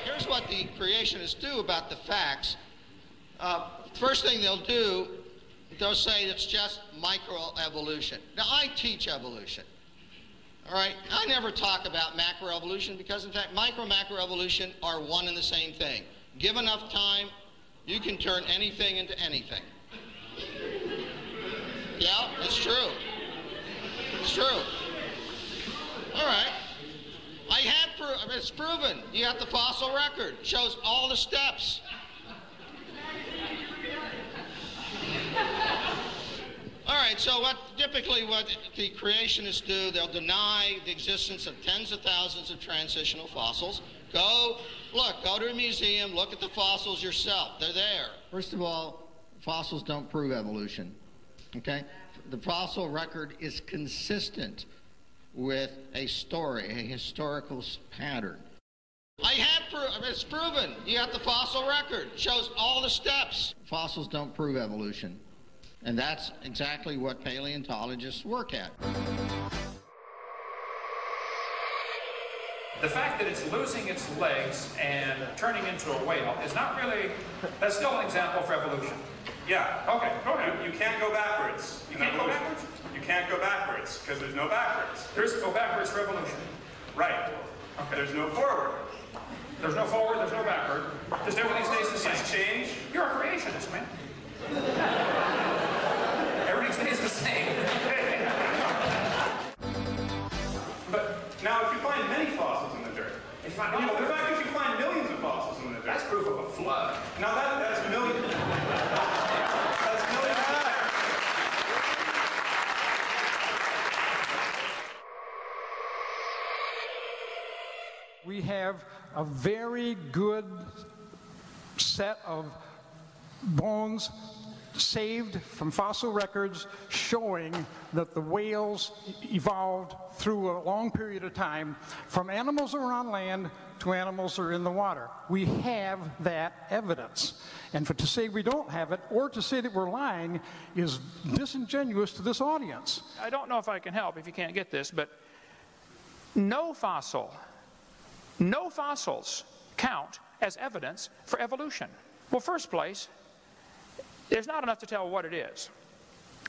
Here's what the creationists do about the facts. First thing they'll do, they'll say it's just microevolution. Now, I teach evolution. All right? I never talk about macroevolution because, in fact, macroevolution are one and the same thing. Give enough time, you can turn anything into anything. Yeah, it's true. It's true. All right. It's proven. You got the fossil record. Shows all the steps. All right, so typically what the creationists do, they'll deny the existence of tens of thousands of transitional fossils. Go to a museum, look at the fossils yourself. They're there. First of all, fossils don't prove evolution, okay? The fossil record is consistent with a story, a historical pattern. It's proven. You got the fossil record. Shows all the steps. Fossils don't prove evolution. And that's exactly what paleontologists work at. The fact that it's losing its legs and turning into a whale is not really, that's still an example for evolution. Yeah. Okay, go ahead. You can't go backwards. You can't go backwards? You can't go backwards, because there's no backwards. There's go backwards for evolution. Right. Okay. There's no forward. There's no forward, there's no backward. Just everything stays the same. It's change. You're a creationist, man. Everything stays the same. But now if you find many fossils in the dirt, the fact that you find millions of fossils in the dirt, That's proof of a flood. now that's millions. That's millions. We have a very good set of bones saved from fossil records showing that the whales evolved through a long period of time from animals that were on land to animals that are in the water. We have that evidence. And to say we don't have it or to say that we're lying is disingenuous to this audience. I don't know if I can help if you can't get this, but no fossils count as evidence for evolution. Well, first place, there's not enough to tell what it is.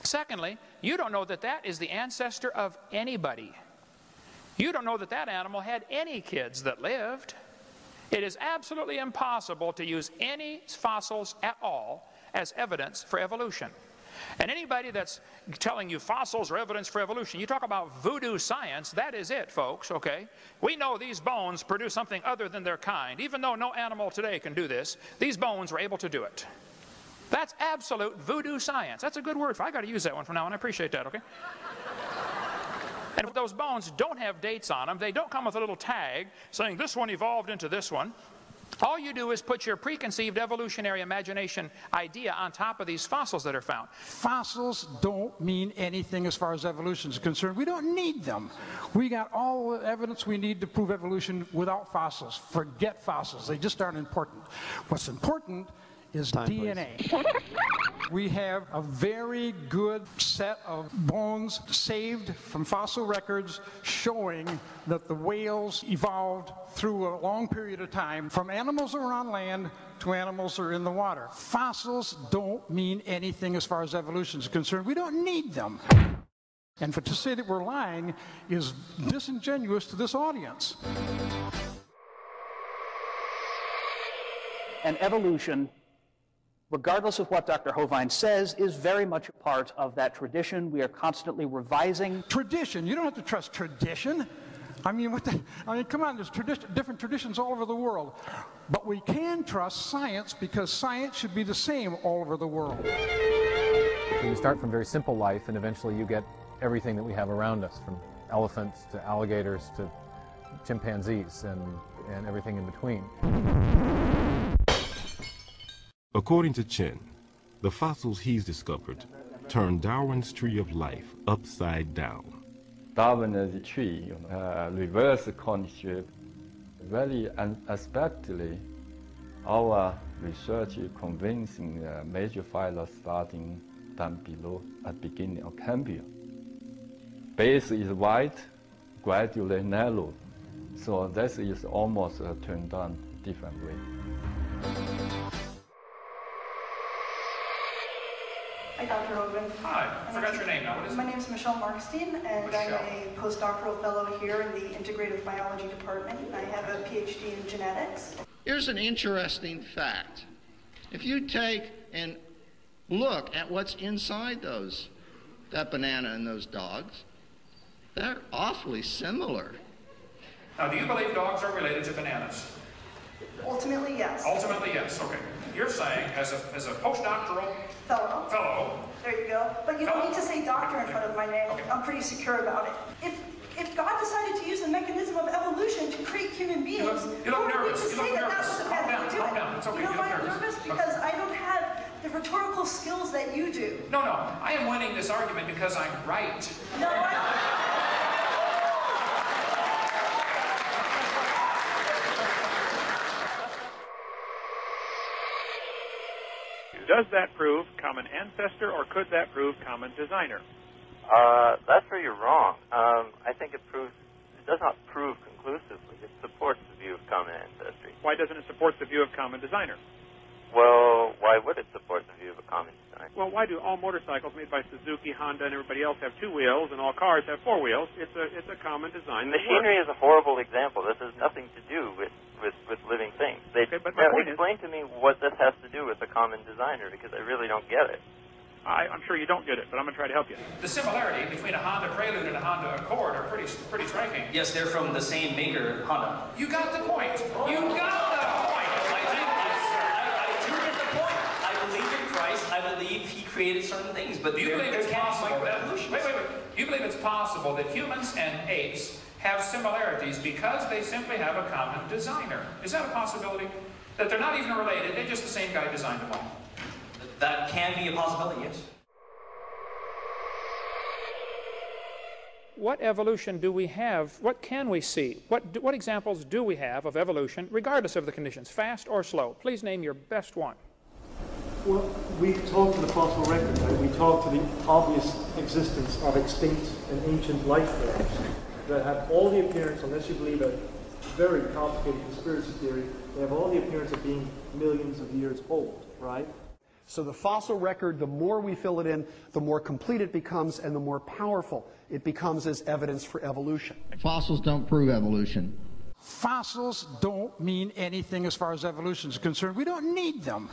Secondly, you don't know that that is the ancestor of anybody. You don't know that that animal had any kids that lived. It is absolutely impossible to use any fossils at all as evidence for evolution. And anybody that's telling you fossils are evidence for evolution, you talk about voodoo science, that is it, folks, okay? We know these bones produce something other than their kind. Even though no animal today can do this, these bones were able to do it. That's absolute voodoo science. That's a good word. I got to use that one from now on. I appreciate that, okay? And if those bones don't have dates on them, they don't come with a little tag saying this one evolved into this one. All you do is put your preconceived evolutionary imagination idea on top of these fossils that are found. Fossils don't mean anything as far as evolution is concerned. We don't need them. We got all the evidence we need to prove evolution without fossils. Forget fossils. They just aren't important. What's important is DNA. We have a very good set of bones saved from fossil records showing that the whales evolved through a long period of time from animals that were on land to animals that are in the water. Fossils don't mean anything as far as evolution is concerned. We don't need them. And to say that we're lying is disingenuous to this audience. And evolution, regardless of what Dr. Hovind says, is very much a part of that tradition. We are constantly revising. Tradition? You don't have to trust tradition. I mean, come on, there's different traditions all over the world. But we can trust science because science should be the same all over the world. So you start from very simple life, and eventually you get everything that we have around us, from elephants to alligators to chimpanzees and everything in between. According to Chen, the fossils he's discovered turned Darwin's tree of life upside down. Darwin's tree reverse condition. Very unexpectedly, our research convincing major phyla starting down below at beginning of Cambrian. Base is wide, gradually narrow, so this is almost turned down different way. Hi, Dr. Hogan. Hi, I forgot your name now. What is it? My name is Michelle Markstein, and Michelle. I'm a postdoctoral fellow here in the Integrative Biology Department. I have a PhD in genetics. Here's an interesting fact. If you take and look at what's inside that banana and those dogs, they're awfully similar. Now, do you believe dogs are related to bananas? Ultimately, yes. Ultimately, yes. Okay. You're saying, as a postdoctoral fellow. There you go. But you don't need to say doctor in front of my name. Okay. I'm pretty secure about it. If God decided to use the mechanism of evolution to create human beings, you look nervous. To say that was a bad thing to do it. Calm down. It's okay. You know why I'm nervous? Because I don't have the rhetorical skills that you do. No. I am winning this argument because I'm right. No, Does that prove common ancestor, or could that prove common designer? That's where you're wrong. I think it does not prove conclusively. It supports the view of common ancestry. Why doesn't it support the view of common designer? Well, why would it support the view of a common designer? Well, why do all motorcycles made by Suzuki, Honda, and everybody else have 2 wheels, and all cars have 4 wheels? It's a common design. Machinery is a horrible example. This has nothing to do with living things. Okay, but my point explain to me what this has to do with a common designer, because I really don't get it. I'm sure you don't get it, but I'm going to try to help you. The similarity between a Honda Prelude and a Honda Accord are pretty striking. Yes, they're from the same maker, Honda. You got the point. You got the point. I do get the point. I believe in Christ. I believe he created certain things, but you believe it's possible that you believe it's possible that humans and apes have similarities because they simply have a common designer. Is that a possibility? That they're not even related, they're just the same guy designed them all. That can be a possibility, yes. What evolution do we have? What can we see? What examples do we have of evolution, regardless of the conditions, fast or slow? Please name your best one. Well, we talk to the fossil record, right? We talk to the obvious existence of extinct and ancient life forms that have all the appearance, unless you believe a very complicated conspiracy theory, they have all the appearance of being millions of years old, right? So the fossil record, the more we fill it in, the more complete it becomes and the more powerful it becomes as evidence for evolution. Fossils don't prove evolution. Fossils don't mean anything as far as evolution is concerned. We don't need them.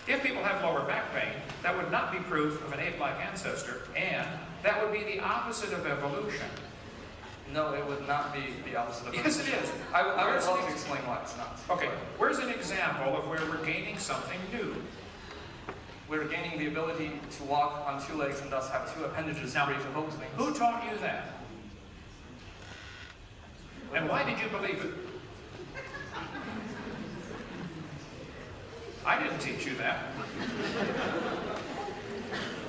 If people have lower back pain, that would not be proof of an ape-like ancestor, and that would be the opposite of evolution. No, it would not be the opposite of evolution. Yes, it is. I would love to explain why it's not. Okay, where's an example of where we're gaining something new? We're gaining the ability to walk on 2 legs and thus have 2 appendages free to hold things. Who taught you that? And why did you believe it? I didn't teach you that.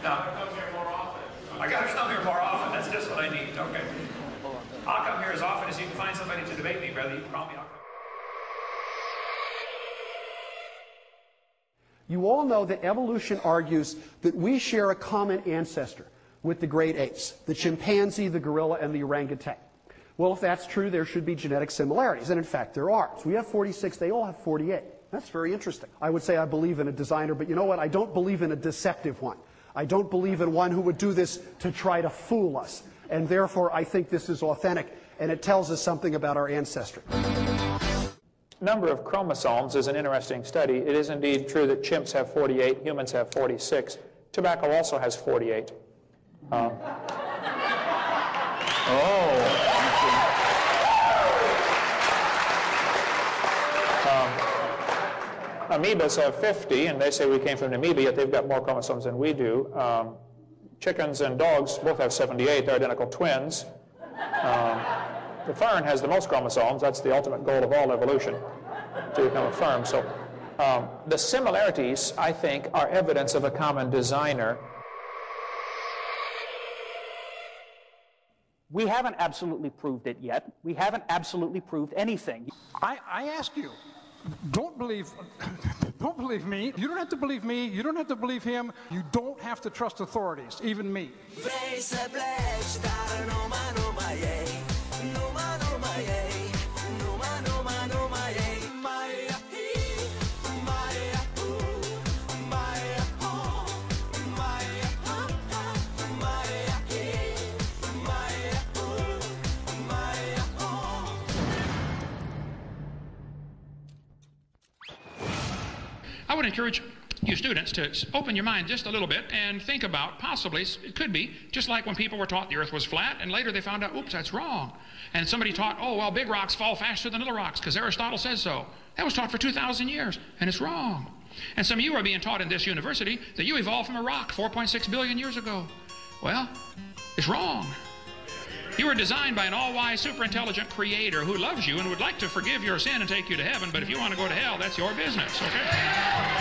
Now, I gotta come here more often. That's just what I need. Okay. I'll come here as often as you can find somebody to debate me, brother. You can call me. I'll come. You all know that evolution argues that we share a common ancestor with the great apes, the chimpanzee, the gorilla, and the orangutan. Well, if that's true, there should be genetic similarities, and in fact there are. So we have 46, they all have 48. That's very interesting. I would say I believe in a designer, but you know what? I don't believe in a deceptive one. I don't believe in one who would do this to try to fool us. And therefore, I think this is authentic, and it tells us something about our ancestry. Number of chromosomes is an interesting study. It is indeed true that chimps have 48, humans have 46. Tobacco also has 48. Amoebas have 50, and they say we came from an amoeba, yet they've got more chromosomes than we do. Chickens and dogs both have 78. They're identical twins. The fern has the most chromosomes. That's the ultimate goal of all evolution, to become a fern. So the similarities, I think, are evidence of a common designer. We haven't absolutely proved it yet. We haven't absolutely proved anything. I ask you, don't believe me. You don't have to believe me. You don't have to believe him. You don't have to trust authorities, even me. would encourage you students to open your mind just a little bit and think about possibly, it could be, just like when people were taught the earth was flat and later they found out, oops, that's wrong. And somebody taught, oh, well, big rocks fall faster than little rocks because Aristotle says so. That was taught for 2,000 years, and it's wrong. And some of you are being taught in this university that you evolved from a rock 4.6 billion years ago. Well, it's wrong. You were designed by an all-wise, super-intelligent creator who loves you and would like to forgive your sin and take you to heaven, but if you want to go to hell, that's your business, okay?